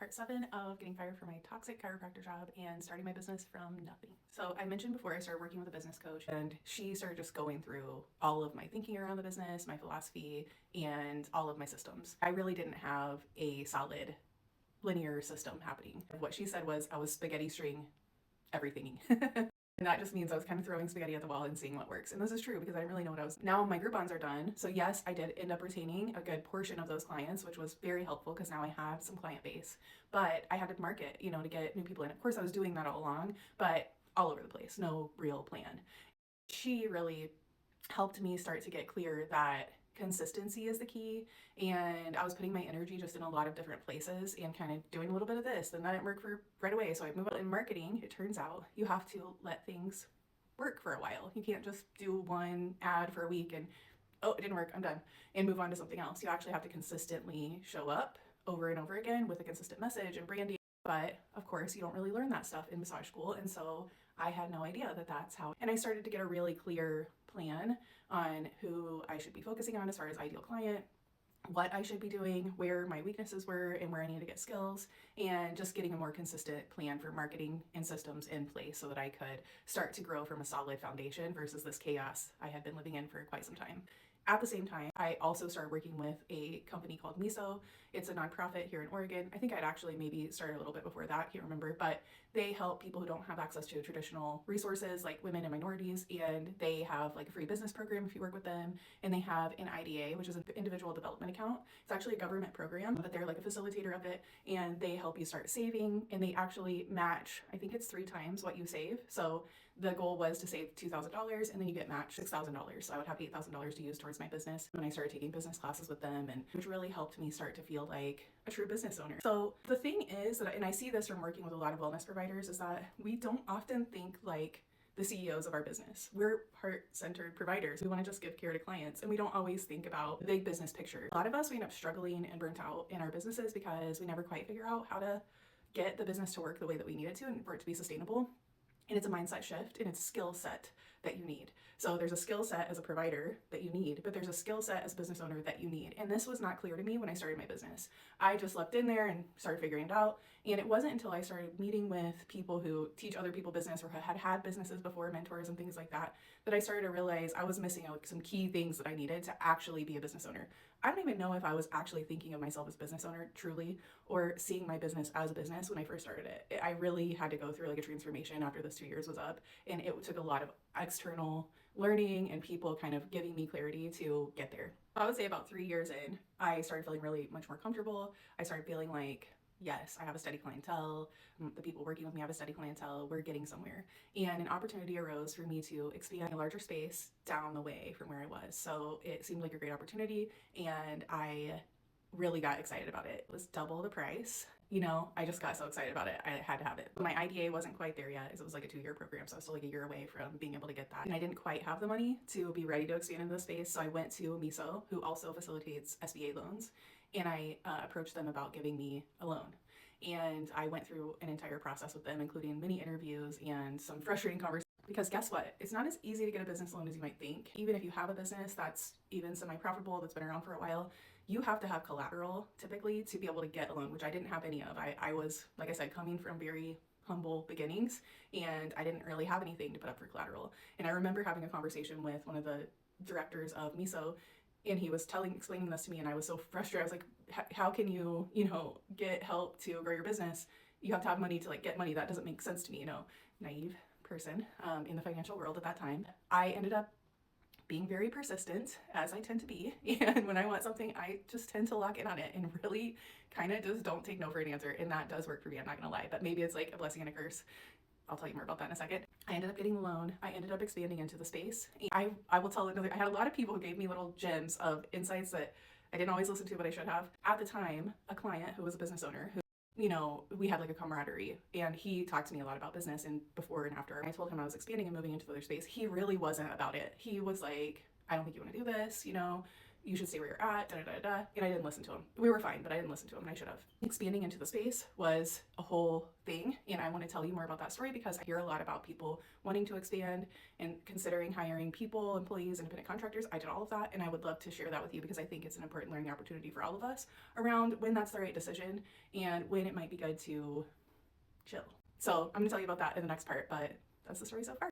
Part 7 of getting fired from my toxic chiropractor job and starting my business from nothing. So I mentioned before I started working with a business coach, and she started just going through all of my thinking around the business, my philosophy, and all of my systems. I really didn't have a solid linear system happening. What she said was I was spaghetti string everything. And that just means I was kind of throwing spaghetti at the wall and seeing what works. And this is true because I didn't really know what I was. Now my Groupons are done. So yes, I did end up retaining a good portion of those clients, which was very helpful because now I have some client base. But I had to market, to get new people in. Of course, I was doing that all along, but all over the place, no real plan. She really helped me start to get clear that consistency is the key, and I was putting my energy just in a lot of different places and kind of doing a little bit of this, and that didn't work for right away, so I moved on. In marketing, it turns out you have to let things work for a while. You can't just do one ad for a week and oh, it didn't work, I'm done, and move on to something else. You actually have to consistently show up over and over again with a consistent message and branding. But of course, you don't really learn that stuff in massage school, and so I had no idea that that's how. And I started to get a really clear plan on who I should be focusing on as far as ideal client, what I should be doing, where my weaknesses were, and where I need to get skills, and just getting a more consistent plan for marketing and systems in place so that I could start to grow from a solid foundation versus this chaos I had been living in for quite some time. At the same time, I also started working with a company called MESO. It's a nonprofit here in Oregon. I think I'd actually maybe started a little bit before that, can't remember, but they help people who don't have access to traditional resources like women and minorities, and they have like a free business program if you work with them, and they have an IDA, which is an individual development account. It's actually a government program, but they're like a facilitator of it, and they help you start saving, and they actually match, I think it's 3 times what you save. So the goal was to save $2,000 and then you get matched $6,000. So I would have $8,000 to use towards my business when I started taking business classes with them, and which really helped me start to feel like a true business owner. So the thing is that, and I see this from working with a lot of wellness providers, is that we don't often think like the CEOs of our business. We're heart-centered providers. We want to just give care to clients, and we don't always think about the big business picture. A lot of us, we end up struggling and burnt out in our businesses because we never quite figure out how to get the business to work the way that we need it to and for it to be sustainable. And it's a mindset shift, and it's a skill set that you need. So there's a skill set as a provider that you need, but there's a skill set as a business owner that you need. And this was not clear to me when I started my business. I just leapt in there and started figuring it out. And it wasn't until I started meeting with people who teach other people business or had had businesses before, mentors and things like that, that I started to realize I was missing out some key things that I needed to actually be a business owner. I don't even know if I was actually thinking of myself as a business owner truly, or seeing my business as a business when I first started it. I really had to go through like a transformation after this 2 years was up, and it took a lot of external learning and people kind of giving me clarity to get there. I would say about 3 years in, I started feeling really much more comfortable. I started feeling like, yes, I have a steady clientele. The people working with me have a steady clientele. We're getting somewhere. And an opportunity arose for me to expand a larger space down the way from where I was. So it seemed like a great opportunity, and I really got excited about it. It was double the price. I just got so excited about it. I had to have it. My IDA wasn't quite there yet, as it was like a 2-year program, so I was still like a year away from being able to get that. And I didn't quite have the money to be ready to expand into the space, so I went to MESO, who also facilitates SBA loans, and I approached them about giving me a loan. And I went through an entire process with them, including many interviews and some frustrating conversations. Because guess what? It's not as easy to get a business loan as you might think. Even if you have a business that's even semi-profitable, that's been around for a while, you have to have collateral typically to be able to get a loan, which I didn't have any of. I was, like I said, coming from very humble beginnings, and I didn't really have anything to put up for collateral. And I remember having a conversation with one of the directors of MESO, and he was explaining this to me, and I was so frustrated. I was like, how can you, get help to grow your business? You have to have money to like get money. That doesn't make sense to me, naive person in the financial world at that time. I ended up being very persistent, as I tend to be, and when I want something, I just tend to lock in on it and really kind of just don't take no for an answer, and that does work for me, I'm not gonna lie, but maybe it's like a blessing and a curse. I'll tell you more about that in a second. I ended up getting the loan. I ended up expanding into the space. I will tell another, I had a lot of people who gave me little gems of insights that I didn't always listen to, but I should have. At the time, a client who was a business owner who, we had like a camaraderie, and he talked to me a lot about business and before and after. I told him I was expanding and moving into the other space. He really wasn't about it. He was like, I don't think you want to do this, you should stay where you're at, da da da da. And I didn't listen to him. We were fine, but I didn't listen to him, and I should have. Expanding into the space was a whole thing, and I want to tell you more about that story because I hear a lot about people wanting to expand and considering hiring people, employees, independent contractors. I did all of that, and I would love to share that with you because I think it's an important learning opportunity for all of us around when that's the right decision and when it might be good to chill. So I'm gonna tell you about that in the next part, but that's the story so far.